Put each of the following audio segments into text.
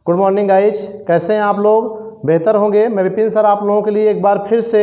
Good morning guys, कैसे हैं आप लोग? बेहतर होंगे। मैं विपिन सर आप लोगों के लिए एक बार फिर से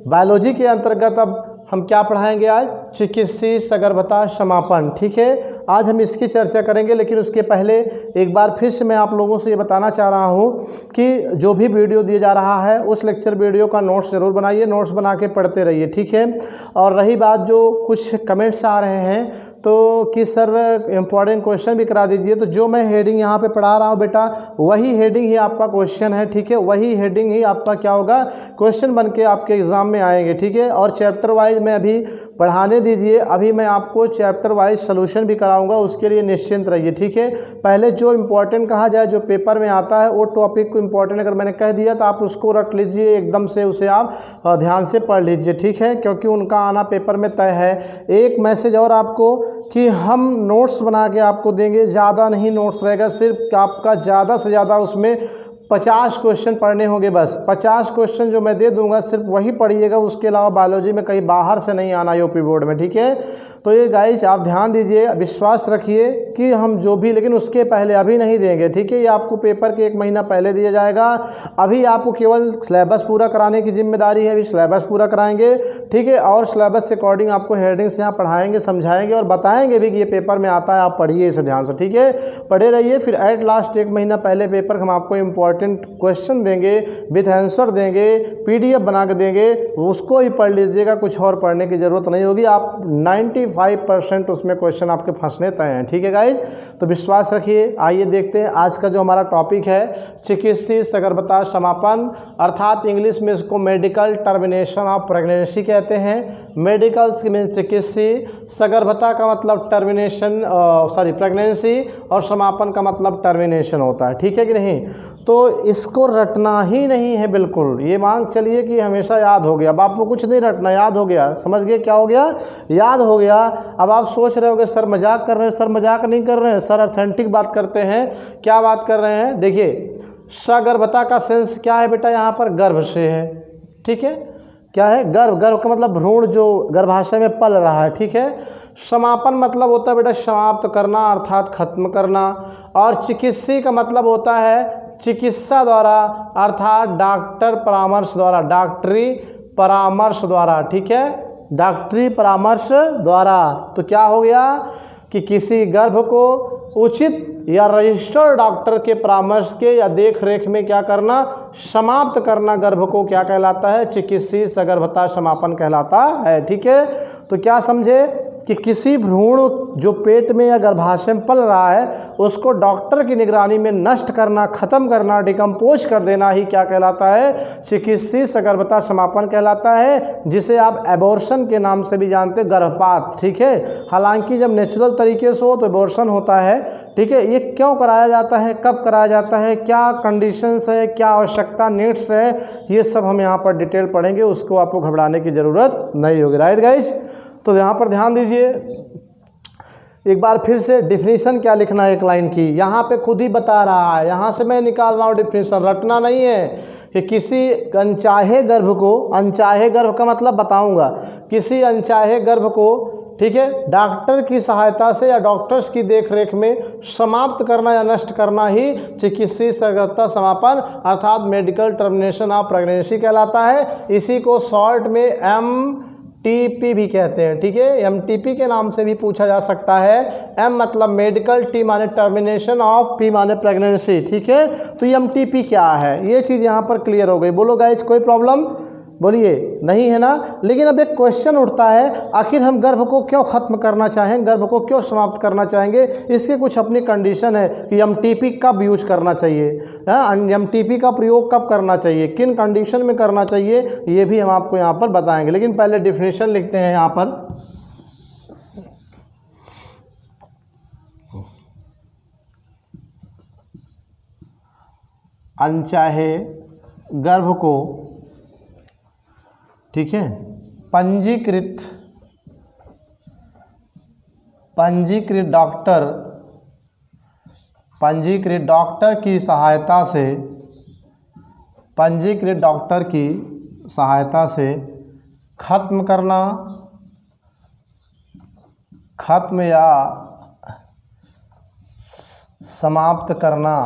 बायोलॉजी के अंतर्गत अब हम क्या पढ़ाएंगे आज? चिकित्सीय सगर्भता समापन। ठीक है, आज हम इसकी चर्चा करेंगे, लेकिन उसके पहले एक बार फिर से मैं आप लोगों से ये बताना चाह रहा हूँ कि जो भी वीडियो दिया जा रहा है उस लेक्चर वीडियो का नोट्स ज़रूर बनाइए, नोट्स बना के पढ़ते रहिए। ठीक है, और रही बात जो कुछ कमेंट्स आ रहे हैं तो कि सर इम्पॉर्टेंट क्वेश्चन भी करा दीजिए, तो जो मैं हेडिंग यहाँ पे पढ़ा रहा हूँ बेटा वही हेडिंग ही आपका क्वेश्चन है। ठीक है, वही हेडिंग ही आपका क्या होगा, क्वेश्चन बन के आपके एग्जाम में आएंगे। ठीक है, और चैप्टर वाइज में अभी पढ़ाने दीजिए, अभी मैं आपको चैप्टर वाइज सोल्यूशन भी कराऊंगा, उसके लिए निश्चिंत रहिए। ठीक है, पहले जो इम्पोर्टेंट कहा जाए, जो पेपर में आता है वो टॉपिक को इम्पोर्टेंट अगर मैंने कह दिया तो आप उसको रख लीजिए, एकदम से उसे आप ध्यान से पढ़ लीजिए। ठीक है, क्योंकि उनका आना पेपर में तय है। एक मैसेज और आपको कि हम नोट्स बना के आपको देंगे, ज़्यादा नहीं नोट्स रहेगा, सिर्फ आपका ज़्यादा से ज़्यादा उसमें 50 क्वेश्चन पढ़ने होंगे। बस 50 क्वेश्चन जो मैं दे दूंगा सिर्फ वही पढ़िएगा, उसके अलावा बायोलॉजी में कहीं बाहर से नहीं आना यूपी बोर्ड में। ठीक है, तो ये गाइस आप ध्यान दीजिए, विश्वास रखिए कि हम जो भी, लेकिन उसके पहले अभी नहीं देंगे। ठीक है, ये आपको पेपर के 1 महीना पहले दिया जाएगा। अभी आपको केवल सिलेबस पूरा कराने की जिम्मेदारी है, अभी सिलेबस पूरा कराएंगे। ठीक है, और सिलेबस के अकॉर्डिंग आपको हेडिंग्स यहाँ पढ़ाएंगे, समझाएंगे और बताएंगे भी कि ये पेपर में आता है, आप पढ़िए इसे ध्यान से। ठीक है, पढ़े रहिए, फिर एट लास्ट 1 महीना पहले पेपर हम आपको इम्पोर्टेंट क्वेश्चन देंगे, विथ आंसर देंगे, PDF बना के देंगे, उसको ही पढ़ लीजिएगा, कुछ और पढ़ने की ज़रूरत नहीं होगी। आप 95% उसमें क्वेश्चन आपके फंसने तय हैं। ठीक है गाइज, तो विश्वास रखिए। आइए देखते हैं आज का जो हमारा टॉपिक है, चिकित्सीय सगर्भता समापन, अर्थात इंग्लिश में इसको मेडिकल टर्मिनेशन ऑफ प्रेगनेंसी कहते हैं। मेडिकल मीन चिकित्सीय, सगर्भता का मतलब टर्मिनेशन प्रेगनेंसी, और समापन का मतलब टर्मिनेशन होता है। ठीक है कि नहीं? तो इसको रटना ही नहीं है बिल्कुल, ये मान चलिए कि हमेशा याद हो गया। अब आपको कुछ नहीं रटना, याद हो गया, समझ गए क्या हो गया? याद हो गया। अब आप सोच रहे होगे सर मजाक कर रहे हैं। सर मजाक नहीं कर रहे हैं, सर ऑथेंटिक बात करते हैं। क्या बात कर रहे हैं? देखिए, सगर्भता का सेंस क्या है बेटा? यहाँ पर गर्भ से है। ठीक है, क्या है? गर्भ। गर्भ का मतलब भ्रूण जो गर्भाशय में पल रहा है। ठीक है, समापन मतलब होता है बेटा समाप्त करना, अर्थात खत्म करना। और चिकित्सीय का मतलब होता है चिकित्सा द्वारा, अर्थात डॉक्टर परामर्श द्वारा, डॉक्टरी परामर्श द्वारा। ठीक है, डॉक्टरी परामर्श द्वारा। तो क्या हो गया कि किसी गर्भ को उचित या रजिस्टर्ड डॉक्टर के परामर्श के या देख रेख में क्या करना, समाप्त करना गर्भ को, क्या कहलाता है? चिकित्सीय सगर्भता समापन कहलाता है। ठीक है, तो क्या समझे कि किसी भ्रूण जो पेट में या गर्भाशय में पल रहा है उसको डॉक्टर की निगरानी में नष्ट करना, खत्म करना, डिकम्पोज कर देना ही क्या कहलाता है? चिकित्सीय सगर्भता समापन कहलाता है, जिसे आप एबॉर्शन के नाम से भी जानते हैं, गर्भपात। ठीक है, हालांकि जब नेचुरल तरीके से हो तो एबॉर्शन होता है। ठीक है, ये क्यों कराया जाता है, कब कराया जाता है, क्या कंडीशंस है, क्या आवश्यकता नीड्स है, ये सब हम यहाँ पर डिटेल पढ़ेंगे, उसको आपको घबराने की ज़रूरत नहीं होगी। राइट गाइज, तो यहाँ पर ध्यान दीजिए, एक बार फिर से डिफिनीशन क्या लिखना है एक लाइन की, यहाँ पे खुद ही बता रहा है, यहाँ से मैं निकाल रहा हूँ डिफिनीशन, रटना नहीं है कि किसी अनचाहे गर्भ को, अनचाहे गर्भ का मतलब बताऊँगा, किसी अनचाहे गर्भ को, ठीक है, डॉक्टर की सहायता से या डॉक्टर्स की देखरेख में समाप्त करना या नष्ट करना ही चिकित्सीय सगर्भता समापन अर्थात मेडिकल टर्मिनेशन ऑफ प्रेगनेंसी कहलाता है। इसी को शॉर्ट में MTP भी कहते हैं। ठीक है, MTP के नाम से भी पूछा जा सकता है। M मतलब मेडिकल, T माने टर्मिनेशन, ऑफ P माने प्रेगनेंसी। ठीक है, तो MTP क्या है, ये चीज़ यहाँ पर क्लियर हो गई। बोलो गाइज, कोई प्रॉब्लम? बोलिए, नहीं है ना? लेकिन अब एक क्वेश्चन उठता है, आखिर हम गर्भ को क्यों खत्म करना चाहें, गर्भ को क्यों समाप्त करना चाहेंगे? इसकी कुछ अपनी कंडीशन है कि MTP कब यूज करना चाहिए, MTP का प्रयोग कब करना चाहिए, किन कंडीशन में करना चाहिए, ये भी हम आपको यहाँ पर बताएंगे। लेकिन पहले डिफिनीशन लिखते हैं यहाँ पर। अनचाहे गर्भ को, ठीक है, पंजीकृत डॉक्टर की सहायता से, पंजीकृत डॉक्टर की सहायता से खत्म करना, खत्म या समाप्त करना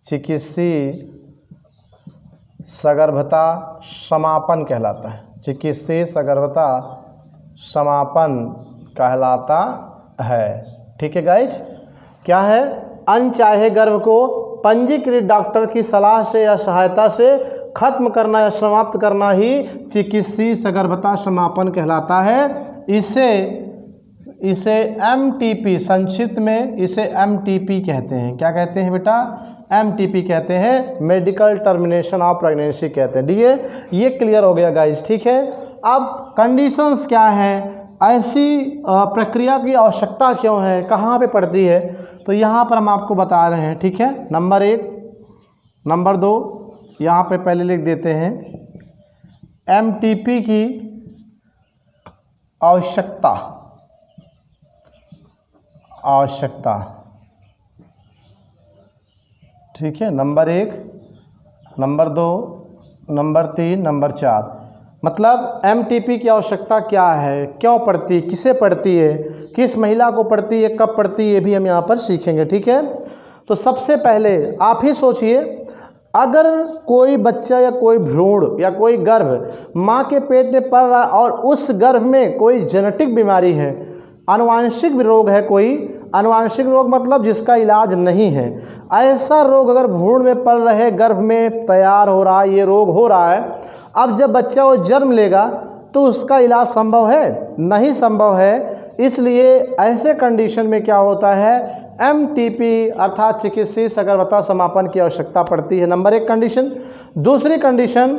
चिकित्सीय सगर्भता समापन कहलाता है। चिकित्सीय सगर्भता समापन कहलाता है। ठीक है गाइज, क्या है? अनचाहे गर्भ को पंजीकृत डॉक्टर की सलाह से या सहायता से खत्म करना या समाप्त करना ही चिकित्सीय सगर्भता समापन कहलाता है। इसे MTP, संक्षिप्त में इसे MTP कहते हैं। क्या कहते हैं बेटा? MTP कहते हैं, मेडिकल टर्मिनेशन ऑफ प्रेगनेंसी कहते हैं। ये क्लियर हो गया गाइज। ठीक है, अब कंडीशंस क्या है, ऐसी प्रक्रिया की आवश्यकता क्यों है, कहाँ पे पड़ती है, तो यहाँ पर हम आपको बता रहे हैं। ठीक है, नंबर 1, नंबर 2 यहाँ पे पहले लिख देते हैं। MTP की आवश्यकता, ठीक है, नंबर 1, नंबर 2, नंबर 3, नंबर 4। मतलब MTP की आवश्यकता क्या है, क्यों पड़ती है, किसे पड़ती है, किस महिला को पड़ती है, कब पड़ती है, ये भी हम यहाँ पर सीखेंगे। ठीक है, तो सबसे पहले आप ही सोचिए, अगर कोई बच्चा या कोई भ्रूण या कोई गर्भ माँ के पेट में पल रहा है और उस गर्भ में कोई जेनेटिक बीमारी है, आनुवांशिक रोग है, कोई आनुवांशिक रोग मतलब जिसका इलाज नहीं है, ऐसा रोग अगर भ्रूण में पल रहे, गर्भ में तैयार हो रहा है, ये रोग हो रहा है, अब जब बच्चा वो जन्म लेगा तो उसका इलाज संभव है? नहीं संभव है। इसलिए ऐसे कंडीशन में क्या होता है, MTP अर्थात चिकित्सीय सगर्भता समापन की आवश्यकता पड़ती है। Number 1 condition. दूसरी कंडीशन,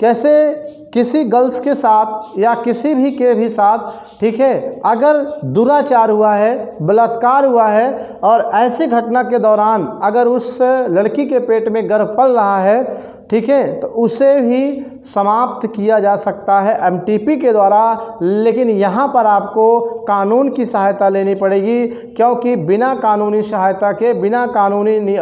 कैसे किसी गर्ल्स के साथ या किसी भी के भी साथ, ठीक है, अगर दुराचार हुआ है, बलात्कार हुआ है और ऐसी घटना के दौरान अगर उस लड़की के पेट में गर्भ पल रहा है, ठीक है, तो उसे भी समाप्त किया जा सकता है MTP के द्वारा। लेकिन यहाँ पर आपको कानून की सहायता लेनी पड़ेगी, क्योंकि बिना कानूनी सहायता के, बिना कानूनी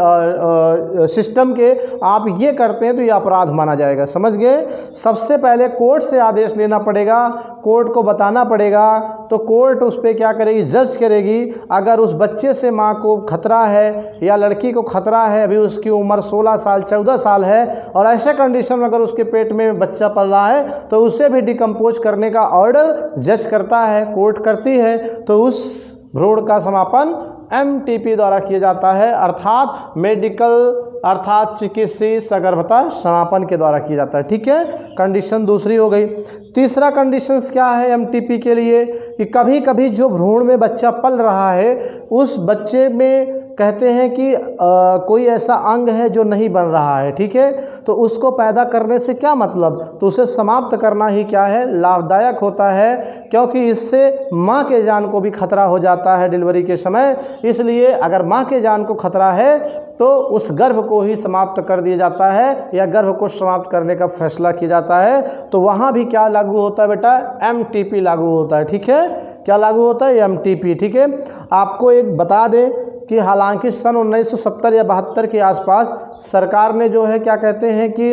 सिस्टम के आप ये करते हैं तो ये अपराध माना जाएगा। समझ गए? सबसे पहले कोर्ट से आदेश लेना पड़ेगा, कोर्ट को बताना पड़ेगा, तो कोर्ट उस पर क्या करेगी, जज करेगी। अगर उस बच्चे से माँ को खतरा है या लड़की को खतरा है, अभी उसकी उम्र 16 साल 14 साल है और ऐसे कंडीशन में अगर उसके पेट में बच्चा पल रहा है, तो उसे भी डिकम्पोज करने का ऑर्डर जज करता है, कोर्ट करती है, तो उस भ्रूण का समापन MTP द्वारा किया जाता है, अर्थात मेडिकल अर्थात चिकित्सीय सगर्भता समापन के द्वारा किया जाता है। ठीक है, कंडीशन दूसरी हो गई। तीसरा कंडीशंस क्या है MTP के लिए, कि कभी कभी जो भ्रूण में बच्चा पल रहा है उस बच्चे में कहते हैं कि कोई ऐसा अंग है जो नहीं बन रहा है, ठीक है, तो उसको पैदा करने से क्या मतलब, तो उसे समाप्त करना ही क्या है, लाभदायक होता है, क्योंकि इससे माँ के जान को भी खतरा हो जाता है डिलीवरी के समय। इसलिए अगर माँ के जान को खतरा है तो उस गर्भ को ही समाप्त कर दिया जाता है या गर्भ को समाप्त करने का फैसला किया जाता है। तो वहाँ भी क्या लागू होता है बेटा, MTP लागू होता है। ठीक है, क्या लागू होता है, MTP। ठीक है, आपको एक बता दें कि हालांकि सन 1970 या 72 के आसपास सरकार ने जो है क्या कहते हैं कि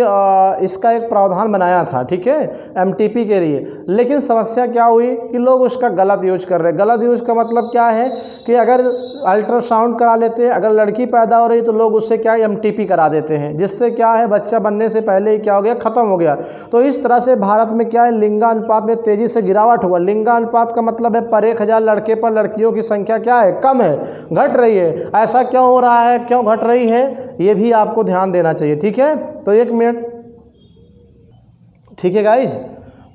इसका एक प्रावधान बनाया था, ठीक है, MTP के लिए। लेकिन समस्या क्या हुई कि लोग उसका गलत यूज कर रहे हैं। गलत यूज का मतलब क्या है कि अगर अल्ट्रासाउंड करा लेते हैं, अगर लड़की पैदा हो रही है तो लोग उससे क्या MTP करा देते हैं, जिससे क्या है बच्चा बनने से पहले ही क्या हो गया, ख़त्म हो गया। तो इस तरह से भारत में क्या है, लिंगानुपात में तेज़ी से गिरावट हुआ। लिंगानुपात का मतलब है पर 1000 लड़के पर लड़कियों की संख्या क्या है, कम है, घट रही है। ऐसा क्यों हो रहा है, क्यों घट रही है, ये भी आपको ध्यान देना चाहिए। ठीक है, तो 1 मिनट, ठीक है गाइज।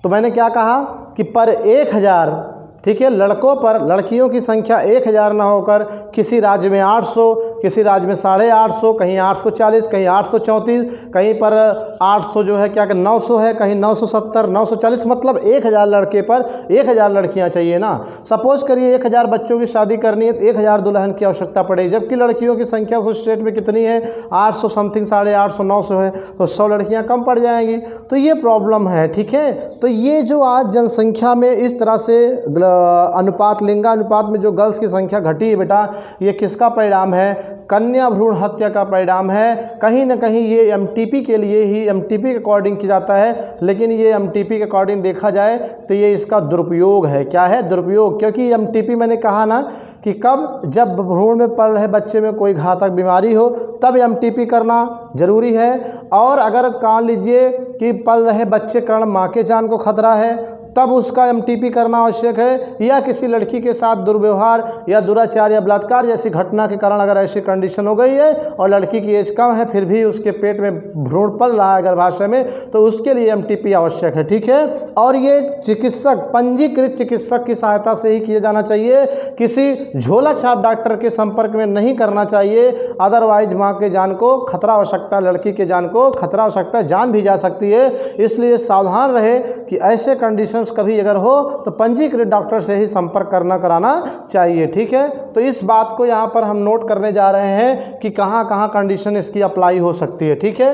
तो मैंने क्या कहा कि पर 1000, ठीक है, लड़कों पर लड़कियों की संख्या 1000 ना होकर किसी राज्य में 800, किसी राज्य में 850, कहीं 840, कहीं 834, कहीं पर 800 जो है क्या 900 है, कहीं 970, 940, मतलब 1000 लड़के पर 1000 लड़कियां चाहिए ना। सपोज करिए 1000 बच्चों की शादी करनी है तो 1000 दुल्हन की आवश्यकता पड़ेगी, जबकि लड़कियों की संख्या उस स्टेट में कितनी है, 800 समथिंग, 850, 900 है, तो 100 लड़कियाँ कम पड़ जाएंगी। तो ये प्रॉब्लम है। ठीक है, तो ये जो आज जनसंख्या में इस तरह से अनुपात, लिंगानुपात में जो गर्ल्स की संख्या घटी है बेटा, ये किसका परिणाम है, कन्या भ्रूण हत्या का परिणाम है। कहीं ना कहीं ये एमटीपी के लिए ही, एमटीपी के अकॉर्डिंग किया जाता है, लेकिन ये एमटीपी के अकॉर्डिंग देखा जाए तो ये इसका दुरुपयोग है। क्या है? दुरुपयोग। क्योंकि एमटीपी मैंने कहा ना कि कब, जब भ्रूण में पल रहे बच्चे में कोई घातक बीमारी हो तब एमटीपी करना जरूरी है। और अगर मान लीजिए कि पल रहे बच्चे के कारण माँ के जान को खतरा है तब उसका एमटीपी करना आवश्यक है। या किसी लड़की के साथ दुर्व्यवहार या दुराचार या बलात्कार जैसी घटना के कारण अगर ऐसी कंडीशन हो गई है और लड़की की एज कम है फिर भी उसके पेट में भ्रूण पल रहा है गर्भाशय में, तो उसके लिए एमटीपी आवश्यक है। ठीक है। और ये चिकित्सक, पंजीकृत चिकित्सक की सहायता से ही किया जाना चाहिए, किसी झोला छाप डॉक्टर के संपर्क में नहीं करना चाहिए। अदरवाइज माँ के जान को खतरा हो सकता है, लड़की के जान को खतरा हो सकता है, जान भी जा सकती है। इसलिए सावधान रहे कि ऐसे कंडीशन कभी अगर हो तो पंजीकृत डॉक्टर से ही संपर्क कराना चाहिए। ठीक है। तो इस बात को यहाँ पर हम नोट करने जा रहे हैं कि कहाँ कहाँ कंडीशन इसकी अप्लाई हो सकती है। ठीक है।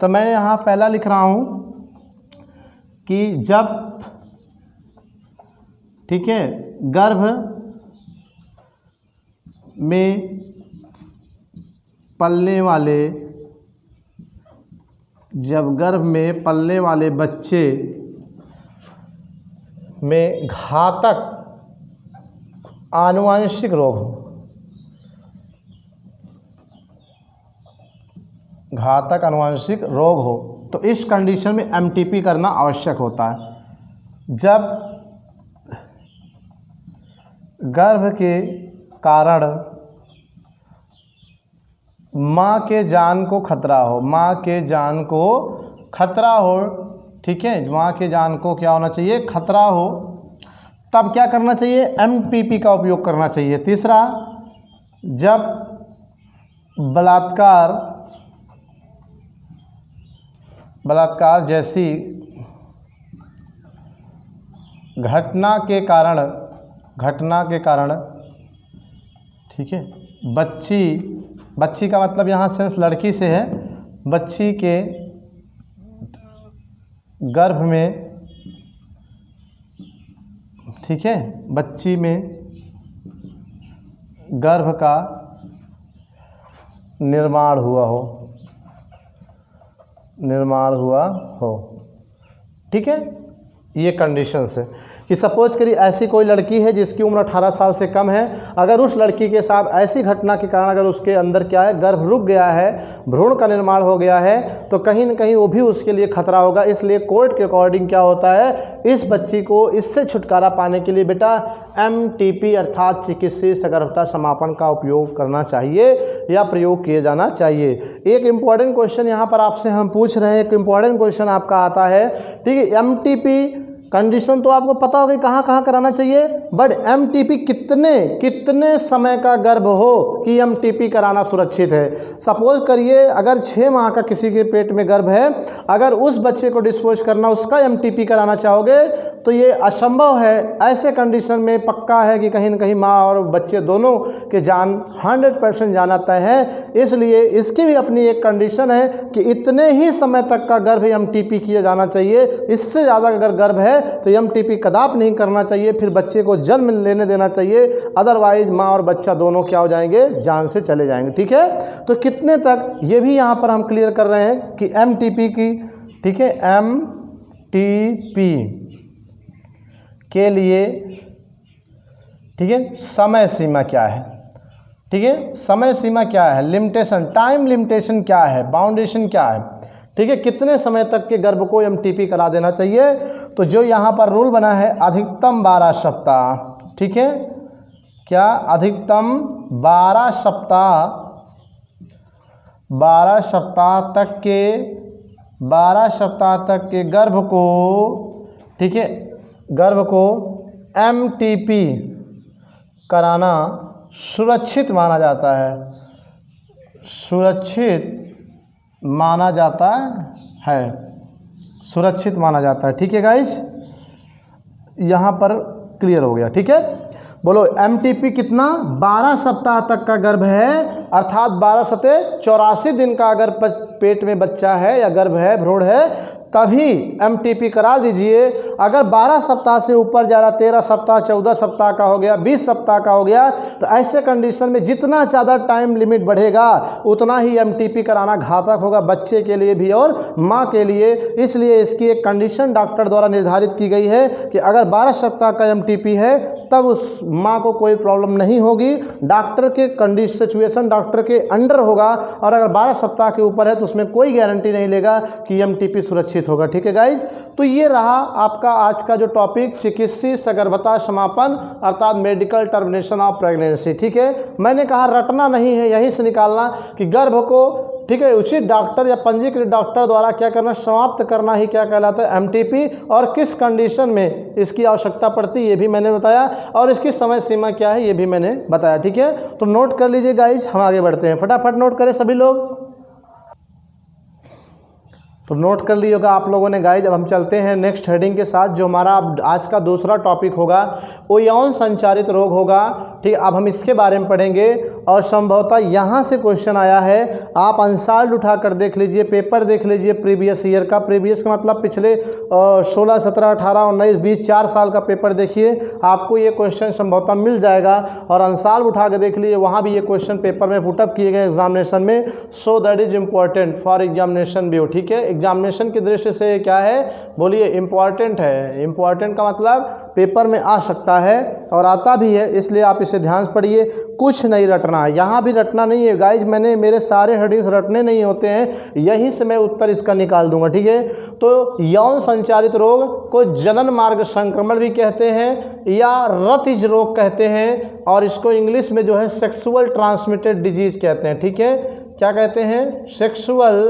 तो मैं यहाँ पहला लिख रहा हूँ कि जब, ठीक है, गर्भ में पलने वाले, जब गर्भ में पलने वाले बच्चे में घातक आनुवांशिक रोग हो, घातक आनुवांशिक रोग हो, तो इस कंडीशन में एमटीपी करना आवश्यक होता है। जब गर्भ के कारण माँ के जान को खतरा हो, माँ के जान को खतरा हो, ठीक है, माँ के जान को क्या होना चाहिए? खतरा हो, तब क्या करना चाहिए? एमटीपी का उपयोग करना चाहिए। तीसरा, जब बलात्कार जैसी घटना के कारण, ठीक है, बच्ची का मतलब यहाँ सेंस लड़की से है, बच्ची के गर्भ में, ठीक है, बच्ची में गर्भ का निर्माण हुआ हो, ठीक है। ये कंडीशंस है कि सपोज करिए ऐसी कोई लड़की है जिसकी उम्र 18 साल से कम है, अगर उस लड़की के साथ ऐसी घटना के कारण अगर उसके अंदर क्या है, गर्भ रुक गया है, भ्रूण का निर्माण हो गया है, तो कहीं न कहीं वो भी उसके लिए खतरा होगा। इसलिए कोर्ट के अकॉर्डिंग क्या होता है, इस बच्ची को इससे छुटकारा पाने के लिए बेटा एमटीपी अर्थात चिकित्सीय सगर्भता समापन का उपयोग करना चाहिए या प्रयोग किया जाना चाहिए। एक इम्पॉर्टेंट क्वेश्चन यहाँ पर आपसे हम पूछ रहे हैं, एक इम्पॉर्टेंट क्वेश्चन आपका आता है, ठीक है। एमटीपी कंडीशन तो आपको पता होगी कहाँ कहाँ कराना चाहिए, बट एमटीपी कितने समय का गर्भ हो कि एमटीपी कराना सुरक्षित है। सपोज करिए अगर 6 माह का किसी के पेट में गर्भ है, अगर उस बच्चे को डिस्पोज करना, उसका एमटीपी कराना चाहोगे तो ये असंभव है। ऐसे कंडीशन में पक्का है कि कहीं न कहीं माँ और बच्चे दोनों के जान 100% जाना तय है। इसलिए इसकी भी अपनी एक कंडीशन है कि इतने ही समय तक का गर्भ एमटीपी किया जाना चाहिए। इससे ज़्यादा अगर गर्भ है तो एमटीपी कदापि नहीं करना चाहिए, फिर बच्चे को जन्म लेने देना चाहिए। अदरवाइज माँ और बच्चा दोनों क्या हो जाएंगे, जान से चले जाएंगे। ठीक है। तो कितने तक ये भी यहाँ पर हम क्लियर कर रहे हैं कि एमटीपी की, ठीक है, एमटीपी के लिए, ठीक है, समय सीमा क्या है, ठीक है, समय सीमा क्या है, लिमिटेशन, टाइम लिमिटेशन क्या है, बाउंडेशन क्या है, ठीक है, कितने समय तक के गर्भ को एमटीपी करा देना चाहिए। तो जो यहाँ पर रूल बना है अधिकतम 12 सप्ताह, ठीक है, क्या अधिकतम 12 सप्ताह तक के गर्भ को, ठीक है, गर्भ को एमटीपी कराना सुरक्षित माना जाता है, सुरक्षित माना जाता है, ठीक है गाइस, यहाँ पर क्लियर हो गया। ठीक है। बोलो एमटीपी कितना, 12 सप्ताह तक का गर्भ है, अर्थात 12 सते 84 दिन का अगर पेट में बच्चा है या गर्भ है, भ्रूण है, तभी एमटीपी करा दीजिए। अगर 12 सप्ताह से ऊपर जा रहा, 13 सप्ताह, 14 सप्ताह का हो गया, 20 सप्ताह का हो गया, तो ऐसे कंडीशन में जितना ज़्यादा टाइम लिमिट बढ़ेगा उतना ही एमटीपी कराना घातक होगा बच्चे के लिए भी और माँ के लिए। इसलिए इसकी एक कंडीशन डॉक्टर द्वारा निर्धारित की गई है कि अगर 12 सप्ताह का एमटीपी है तब उस माँ को कोई प्रॉब्लम नहीं होगी, डॉक्टर के कंडीशन सिचुएशन डॉक्टर के अंडर होगा। और अगर 12 सप्ताह के ऊपर है तो उसमें कोई गारंटी नहीं लेगा कि एमटीपी सुरक्षित होगा। ठीक है गाइज, तो ये रहा आपका आज का जो टॉपिक, चिकित्सीय सगर्भता समापन अर्थात मेडिकल टर्मिनेशन ऑफ प्रेगनेंसी। ठीक है, मैंने कहा रटना नहीं है, यहीं से निकालना कि गर्भ को, ठीक है, उचित डॉक्टर या पंजीकृत डॉक्टर द्वारा क्या करना, समाप्त करना ही क्या कहलाता है एमटीपी, और किस कंडीशन में इसकी आवश्यकता पड़ती है ये भी मैंने बताया, और इसकी समय सीमा क्या है ये भी मैंने बताया। ठीक है, तो नोट कर लीजिए गाइज, हम आगे बढ़ते हैं, फटाफट नोट करें सभी लोग। तो नोट कर लिया होगा आप लोगों ने गाइज। अब हम चलते हैं नेक्स्ट हेडिंग के साथ, जो हमारा आज का दूसरा टॉपिक होगा वो यौन संचारित रोग होगा। ठीक है, अब हम इसके बारे में पढ़ेंगे और संभवतः यहाँ से क्वेश्चन आया है, आप अनसाल्ड उठा कर देख लीजिए, पेपर देख लीजिए प्रीवियस ईयर का, प्रीवियस का मतलब पिछले 16, 17, 18, 19, 20, 4 साल का पेपर देखिए, आपको ये क्वेश्चन संभवतः मिल जाएगा। और अनसाल्ड उठा कर देख लीजिए, वहाँ भी ये क्वेश्चन पेपर में पुटअप किए गए एग्जामिनेशन में। So that is important for examination view. ठीक है, एग्जामिनेशन की दृष्टि से क्या है, बोलिए इम्पॉर्टेंट है। इम्पॉर्टेंट का मतलब पेपर में आ सकता है और आता भी है, इसलिए आप इसे ध्यान से पढ़िए, कुछ नहीं रटना है, यहाँ भी रटना नहीं है गाइज। मेरे सारे हेडिंग्स रटने नहीं होते हैं, यहीं से मैं उत्तर इसका निकाल दूंगा। ठीक है, तो यौन संचारित रोग को जनन मार्ग संक्रमण भी कहते हैं या रतिज रोग कहते हैं, और इसको इंग्लिश में जो है सेक्सुअल ट्रांसमिटेड डिजीज कहते हैं। ठीक है, क्या कहते हैं, सेक्सुअल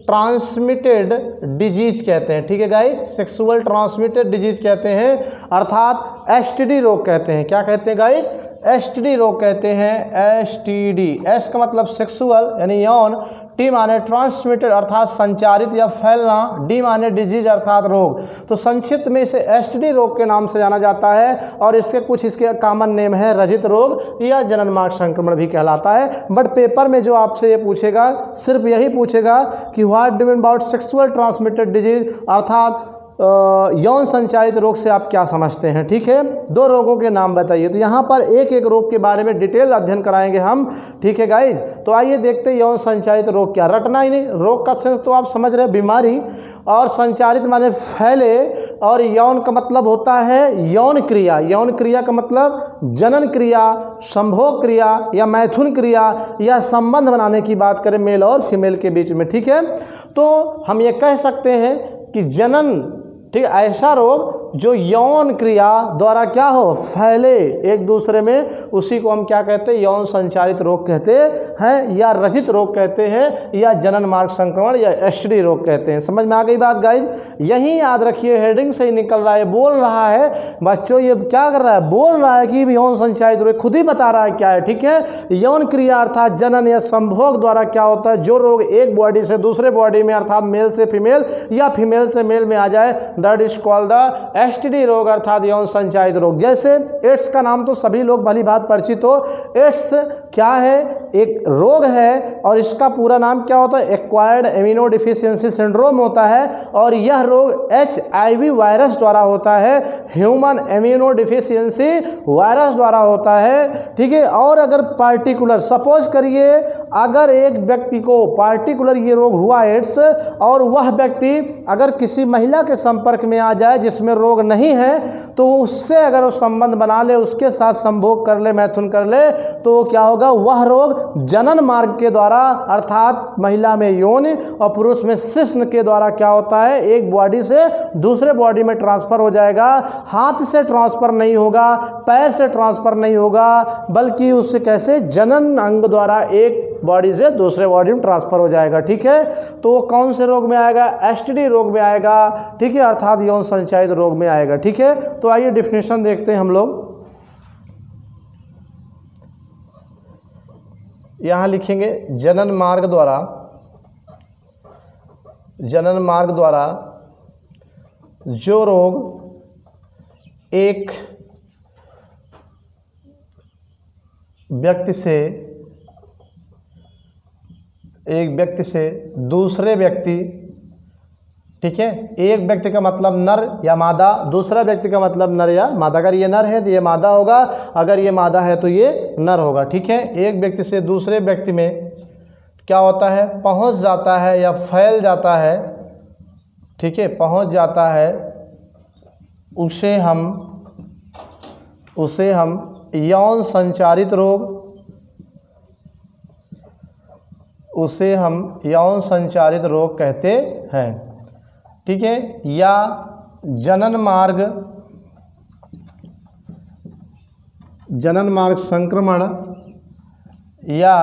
ट्रांसमिटेड डिजीज कहते हैं। ठीक है गाइस, सेक्सुअल ट्रांसमिटेड डिजीज कहते हैं, अर्थात एसटीडी रोग कहते हैं। क्या कहते हैं गाइस, एसटीडी रोग कहते हैं। एसटीडी, एस का मतलब सेक्सुअल यानी यौन, टी माने ट्रांसमिटेड अर्थात संचारित या फैलना, डी माने डिजीज अर्थात रोग। तो संक्षिप्त में इसे एसटीडी रोग के नाम से जाना जाता है, और इसके कुछ इसके कॉमन नेम है, रजित रोग या जनन मार्ग संक्रमण भी कहलाता है। बट पेपर में जो आपसे ये पूछेगा सिर्फ यही पूछेगा कि what do mean about sexual transmitted disease, अर्थात यौन संचारित रोग से आप क्या समझते हैं। ठीक है, 2 रोगों के नाम बताइए। तो यहाँ पर एक एक रोग के बारे में डिटेल अध्ययन कराएंगे हम। ठीक है गाइज, तो आइए देखते हैं यौन संचारित रोग क्या, रटना ही नहीं, रोग का सेंस तो आप समझ रहे हैं, बीमारी, और संचारित माने फैले, और यौन का मतलब होता है यौन क्रिया। यौन क्रिया का मतलब जनन क्रिया, संभोग क्रिया या मैथुन क्रिया या संबंध बनाने की बात करें मेल और फीमेल के बीच में। ठीक है, तो हम ये कह सकते हैं कि जनन, ठीक है, ऐसा रोग जो यौन क्रिया द्वारा क्या हो, फैले एक दूसरे में, उसी को हम क्या कहते हैं, यौन संचारित रोग कहते हैं, या रजित रोग कहते हैं, या जनन मार्ग संक्रमण या एसटीडी रोग कहते हैं। समझ में आ गई बात गाइज, यही याद रखिए, हेडिंग से ही निकल रहा है, बोल रहा है बच्चों, ये क्या कर रहा है, बोल रहा है कि यौन संचारित रोग, खुद ही बता रहा है क्या है। ठीक है, यौन क्रिया अर्थात जनन या संभोग द्वारा क्या होता है, जो रोग एक बॉडी से दूसरे बॉडी में अर्थात मेल से फीमेल या फीमेल से मेल में आ जाए, that is called the STD रोग अर्थात यौन संचारित रोग। जैसे एड्स का नाम तो सभी लोग भली बात परिचित हो, एड्स क्या है, एक रोग है, और इसका पूरा नाम क्या होता है, एक्वायर्ड इम्यूनो डिफिशियंसी सिंड्रोम होता है, और यह रोग HIV वायरस द्वारा होता है, ह्यूमन इम्यूनो डिफिशियंसी वायरस द्वारा होता है। ठीक है, और अगर पार्टिकुलर सपोज करिए, अगर एक व्यक्ति को पार्टिकुलर ये रोग हुआ एड्स, और वह व्यक्ति अगर किसी महिला के संपर्क में आ जाए जिसमें रोग नहीं है, तो उससे अगर वो संबंध बना ले, उसके साथ संभोग कर ले, मैथुन कर ले, तो क्या होगा, वह रोग जनन मार्ग के द्वारा अर्थात महिला में योनि और पुरुष में शिश्न के द्वारा क्या होता है, एक बॉडी से दूसरे बॉडी में ट्रांसफर हो जाएगा। हाथ से ट्रांसफर नहीं होगा, पैर से ट्रांसफर नहीं होगा, बल्कि उससे कैसे, जनन अंग द्वारा एक बॉडी से दूसरे बॉडी में ट्रांसफर हो जाएगा। ठीक है, तो वो कौन से रोग में आएगा, एसटीडी रोग में आएगा। ठीक है, अर्थात यौन संचारित रोग में आएगा। ठीक है, तो आइए डिफिनेशन देखते हैं हम लोग। यहाँ लिखेंगे जनन मार्ग द्वारा जो रोग एक व्यक्ति से दूसरे व्यक्ति, ठीक है, एक व्यक्ति का मतलब नर या मादा, दूसरा व्यक्ति का मतलब नर या मादा। अगर ये नर है तो ये मादा होगा, अगर ये मादा है तो ये नर होगा, ठीक है। एक व्यक्ति से दूसरे व्यक्ति में क्या होता है, पहुंच जाता है या फैल जाता है, ठीक है, पहुंच जाता है, उसे हम यौन संचारित रोग, उसे हम यौन संचारित रोग कहते हैं, ठीक है। या जनन मार्ग संक्रमण या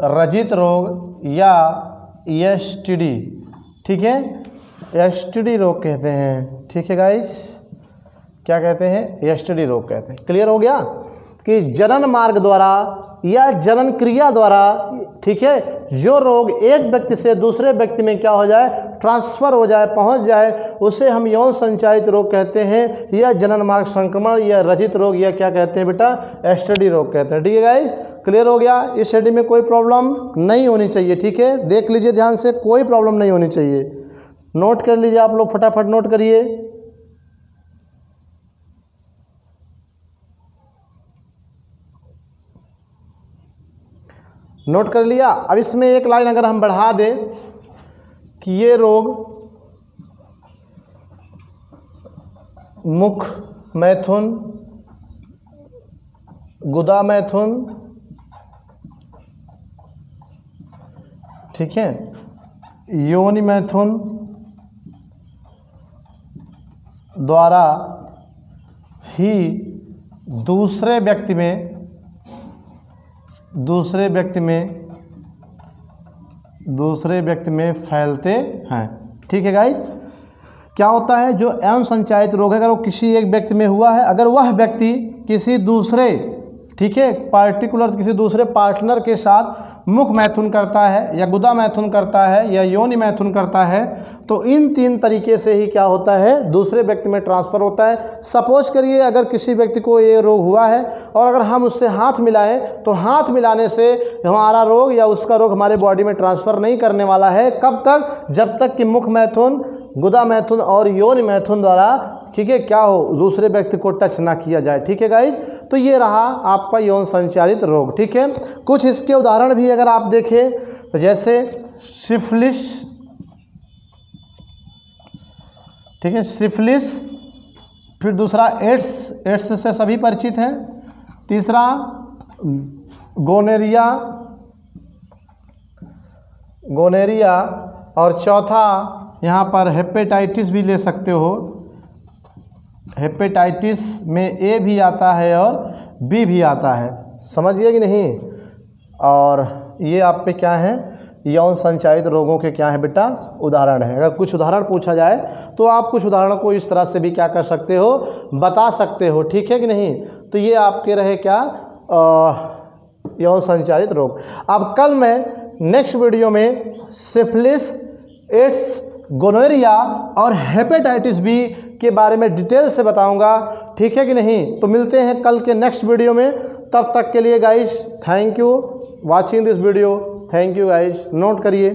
रजित रोग या एसटीडी, ठीक है, एसटीडी रोग कहते हैं, ठीक है गाइस, क्या कहते हैं, एसटीडी रोग कहते हैं। क्लियर हो गया कि जनन मार्ग द्वारा या जनन क्रिया द्वारा, ठीक है, जो रोग एक व्यक्ति से दूसरे व्यक्ति में क्या हो जाए, ट्रांसफ़र हो जाए, पहुंच जाए, उसे हम यौन संचारित रोग कहते हैं, या जनन मार्ग संक्रमण या रजित रोग, या क्या कहते हैं बेटा, एसटीडी रोग कहते हैं, ठीक है गाइस। क्लियर हो गया। इस स्टडी में कोई प्रॉब्लम नहीं होनी चाहिए, ठीक है, देख लीजिए ध्यान से, कोई प्रॉब्लम नहीं होनी चाहिए। नोट कर लीजिए आप लोग, फटाफट नोट करिए। नोट कर लिया। अब इसमें एक लाइन अगर हम बढ़ा दें कि ये रोग मुख मैथुन, गुदा मैथुन, ठीक है, योनि मैथुन द्वारा ही दूसरे व्यक्ति में फैलते हैं, ठीक है गाइस। क्या होता है, जो यौन संचारित रोग है, अगर वो किसी एक व्यक्ति में हुआ है, अगर वह व्यक्ति किसी दूसरे, ठीक है, पार्टिकुलर किसी दूसरे पार्टनर के साथ मुख मैथुन करता है या गुदा मैथुन करता है या योनि मैथुन करता है, तो इन तीन तरीके से ही क्या होता है, दूसरे व्यक्ति में ट्रांसफ़र होता है। सपोज करिए अगर किसी व्यक्ति को ये रोग हुआ है और अगर हम उससे हाथ मिलाएं, तो हाथ मिलाने से हमारा रोग या उसका रोग हमारे बॉडी में ट्रांसफ़र नहीं करने वाला है। कब तक, जब तक कि मुख मैथुन, गुदा मैथुन और योनि मैथुन द्वारा, ठीक है, क्या हो, दूसरे व्यक्ति को टच ना किया जाए, ठीक है गाइज। तो ये रहा आपका यौन संचारित रोग, ठीक है। कुछ इसके उदाहरण भी अगर आप देखें तो जैसे सिफिलिस, ठीक है, सिफिलिस, फिर दूसरा एड्स से सभी परिचित हैं, तीसरा गोनेरिया और चौथा यहाँ पर हेपेटाइटिस भी ले सकते हो। हेपेटाइटिस में ए भी आता है और बी भी आता है, समझिए कि नहीं। और ये आप पे क्या है, यौन संचारित रोगों के क्या है बेटा, उदाहरण है। अगर कुछ उदाहरण पूछा जाए तो आप कुछ उदाहरणों को इस तरह से भी क्या कर सकते हो, बता सकते हो, ठीक है कि नहीं। तो ये आपके रहे क्या, यौन संचारित रोग। अब कल मैं नेक्स्ट वीडियो में सिफिलिस, एड्स, गोनोरिया और हेपेटाइटिस बी के बारे में डिटेल से बताऊंगा, ठीक है कि नहीं। तो मिलते हैं कल के नेक्स्ट वीडियो में, तब तक के लिए guys thank you watching this video, thank you guys. Note करिए।